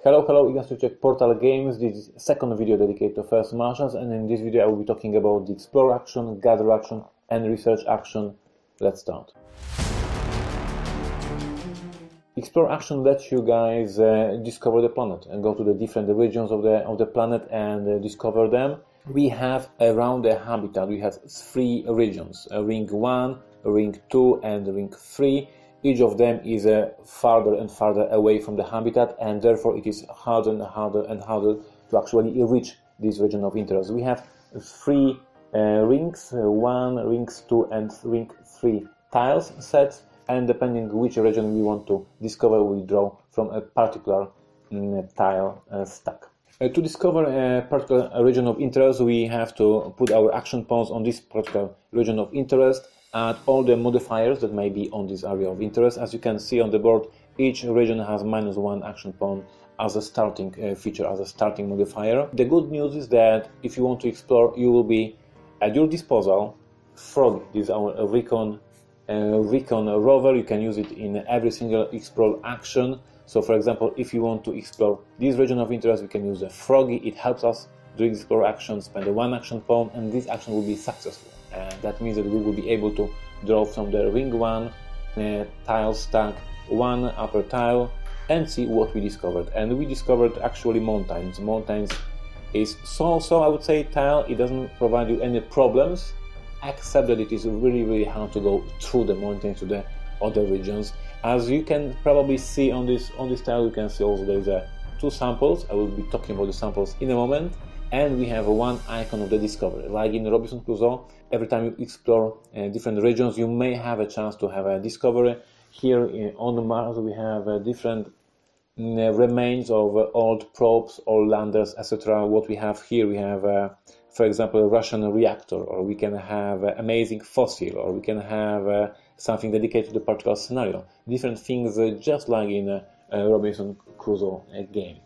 Hello, Ignacio Check Portal Games. This is the second video dedicated to First Martians, and in this video I will be talking about the explore action, gather action, and research action. Let's start. Explore action lets you guys discover the planet and go to the different regions of the planet and discover them. We have around the habitat, we have 3 regions, ring 1, ring 2 and ring 3. Each of them is farther and farther away from the habitat, and therefore it is harder and harder and harder to actually reach this region of interest. We have 3 rings, 1, rings 2 and ring 3 tiles sets, and depending which region we want to discover, we draw from a particular tile stack. To discover a particular region of interest, we have to put our action pawns on this particular region of interest, add all the modifiers that may be on this area of interest. As you can see on the board, each region has -1 action pawn as a starting feature, as a starting modifier. The good news is that if you want to explore, you will be at your disposal. Frog, this is our recon rover. You can use it in every single explore action. So for example, if you want to explore this region of interest, we can use a froggy. It helps us do explore action, spend 1 action pawn, and this action will be successful. That means that we will be able to draw from the ring 1 tile stack 1 upper tile and see what we discovered. And we discovered actually mountains. Mountains is so I would say tile. It doesn't provide you any problems, except that it is really hard to go through the mountains to the other regions. As you can probably see on this tile, you can see also there is 2 samples. I will be talking about the samples in a moment. And we have 1 icon of the discovery. Like in Robinson Crusoe, every time you explore different regions, you may have a chance to have a discovery. Here on Mars, we have different remains of old probes, old landers, etc. What we have here, we have, for example, a Russian reactor, or we can have amazing fossil, or we can have something dedicated to the particular scenario. Different things, just like in a Robinson Crusoe game.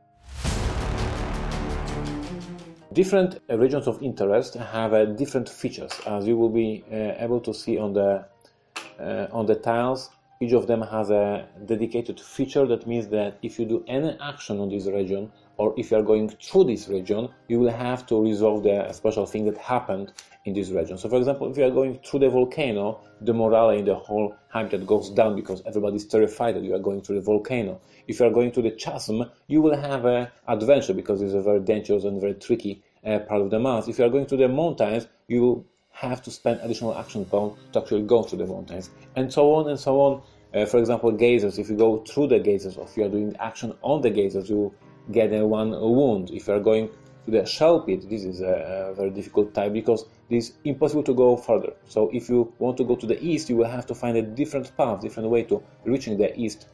Different regions of interest have different features, as you will be able to see on the tiles. Each of them has a dedicated feature. That means that if you do any action on this region, or if you are going through this region, you will have to resolve the special thing that happened in this region. So for example, if you are going through the volcano, the morale in the whole habitat goes down because everybody is terrified that you are going through the volcano. If you are going to the chasm, you will have an adventure because it's a very dangerous and very tricky part of the Mars. If you are going to the mountains, you will have to spend additional action pawn to actually go to the mountains, and so on and so on. For example, geysers. If you go through the geysers, or if you are doing action on the geysers, you will get 1 wound. If you are going to the shell pit, this is a very difficult type because it is impossible to go further. So if you want to go to the east, you will have to find a different path, different way to reaching the east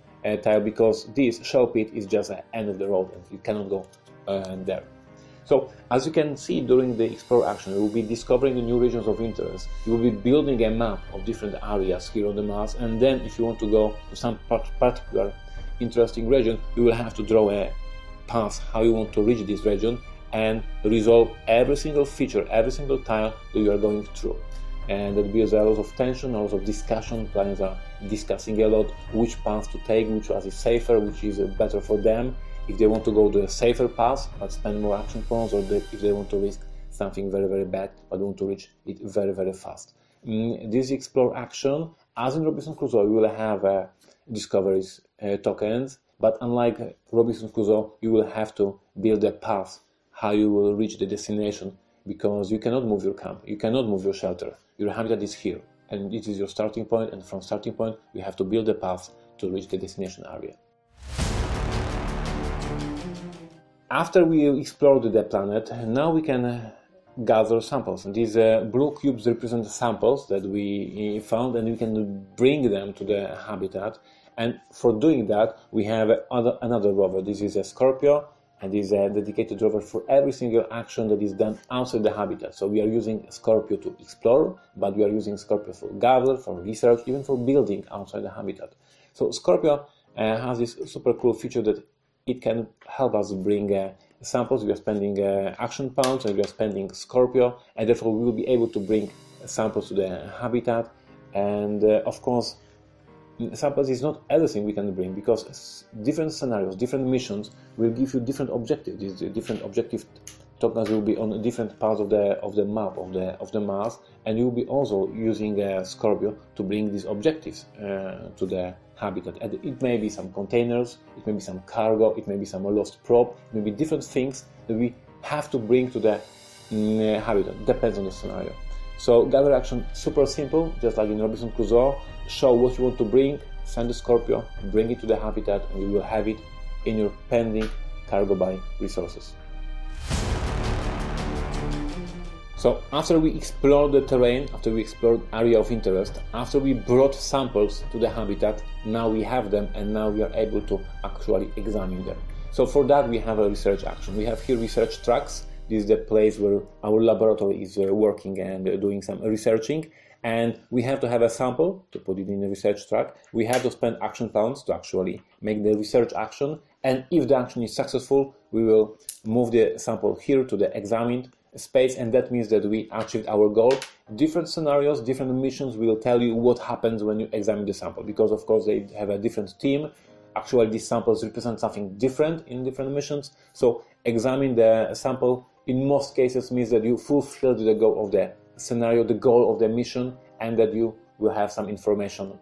tile, because this shell pit is just the end of the road and you cannot go there. So, as you can see during the explore action, you will be discovering the new regions of interest. You will be building a map of different areas here on the Mars, and then if you want to go to some particular interesting region, you will have to draw a path how you want to reach this region and resolve every single feature, every single tile that you are going through. And that builds a lot of tension, a lot of discussion. Players are discussing a lot which path to take, which path is safer, which is better for them. If they want to go to a safer path but spend more action points, or if they want to risk something very bad but want to reach it very fast. This explore action, as in Robinson Crusoe, you will have discoveries tokens, but unlike Robinson Crusoe, you will have to build a path how you will reach the destination, because you cannot move your camp, you cannot move your shelter. Your habitat is here, and it is your starting point, and from starting point you have to build a path to reach the destination area. After we explored the planet, now we can gather samples. And these blue cubes represent samples that we found, and we can bring them to the habitat. And for doing that, we have another rover. This is a Scorpio, and this is a dedicated rover for every single action that is done outside the habitat. So we are using Scorpio to explore, but we are using Scorpio for gather, for research, even for building outside the habitat. So Scorpio has this super cool feature that it can help us bring samples. We are spending action pounds, and we are spending Scorpio, and therefore we will be able to bring samples to the habitat. And of course, samples is not everything we can bring, because different scenarios, different missions will give you different objectives. These different objective tokens will be on different parts of the map of the Mars, and you will be also using Scorpio to bring these objectives to the habitat. And it may be some containers, it may be some cargo, it may be some lost probe, it may be different things that we have to bring to the habitat. Depends on the scenario. So gather action, super simple, just like in Robinson Crusoe. Show what you want to bring, send the Scorpio, bring it to the habitat, and you will have it in your pending cargo by resources. So after we explored the terrain, after we explored area of interest, after we brought samples to the habitat, now we have them, and now we are able to actually examine them. So for that we have a research action. We have here research tracks. This is the place where our laboratory is working and doing some researching. And we have to have a sample to put it in the research track. We have to spend action points to actually make the research action. And if the action is successful, we will move the sample here to the examined space, and that means that we achieved our goal. Different scenarios, different missions will tell you what happens when you examine the sample, because of course they have a different team. Actually, these samples represent something different in different missions. So examine the sample in most cases means that you fulfilled the goal of the scenario, the goal of the mission, and that you will have some information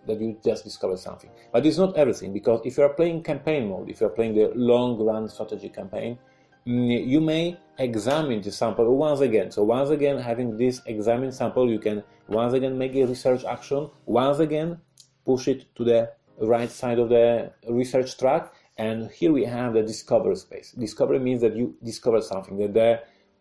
that you just discovered something. But it's not everything, because if you are playing campaign mode, if you are playing the long run strategy campaign, you may examine the sample once again. So once again, having this examined sample, you can once again make a research action, once again push it to the right side of the research track, and here we have the discover space. Discovery means that you discover something, that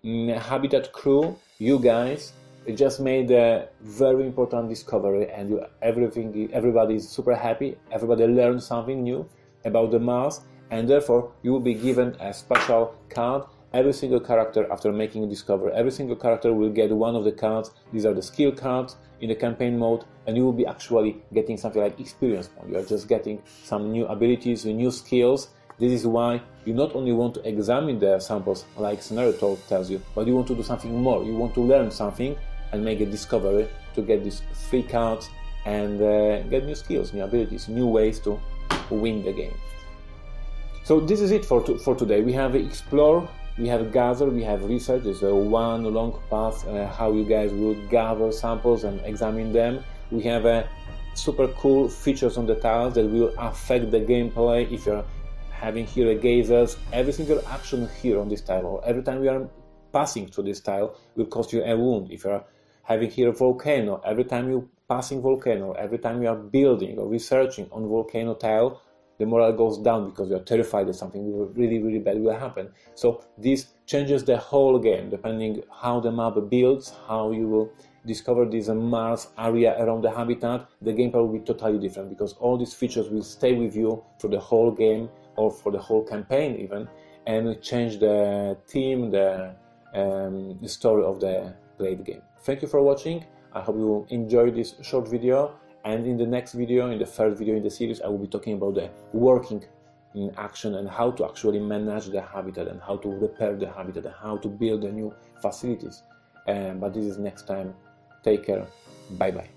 the habitat crew, you guys, just made a very important discovery, and everybody is super happy, everybody learned something new about the Mars, and therefore you will be given a special card. Every single character, after making a discovery, every single character will get one of the cards. These are the skill cards in the campaign mode, and you will be actually getting something like experience point. You are just getting some new abilities, new skills. This is why you not only want to examine the samples like scenario tells you, but you want to do something more. You want to learn something and make a discovery to get these free cards and get new skills, new abilities, new ways to win the game. So this is it for today. We have explore, we have gather, we have research. It's a one long path how you guys will gather samples and examine them. We have super cool features on the tiles that will affect the gameplay. If you're having here a gazers, every single action here on this tile, or every time we are passing through this tile, will cost you a wound. If you're having here a volcano, every time you're passing volcano, every time you are building or researching on volcano tile, the morale goes down because you are terrified that something really, really bad will happen. So this changes the whole game, depending how the map builds, how you will discover this Mars area around the habitat. The gameplay will be totally different, because all these features will stay with you for the whole game, or for the whole campaign even, and change the theme, the story of the played game. Thank you for watching. I hope you enjoyed this short video. And in the next video, in the third video in the series, I will be talking about the working in action and how to actually manage the habitat, and how to repair the habitat, and how to build the new facilities. But this is next time. Take care. Bye bye.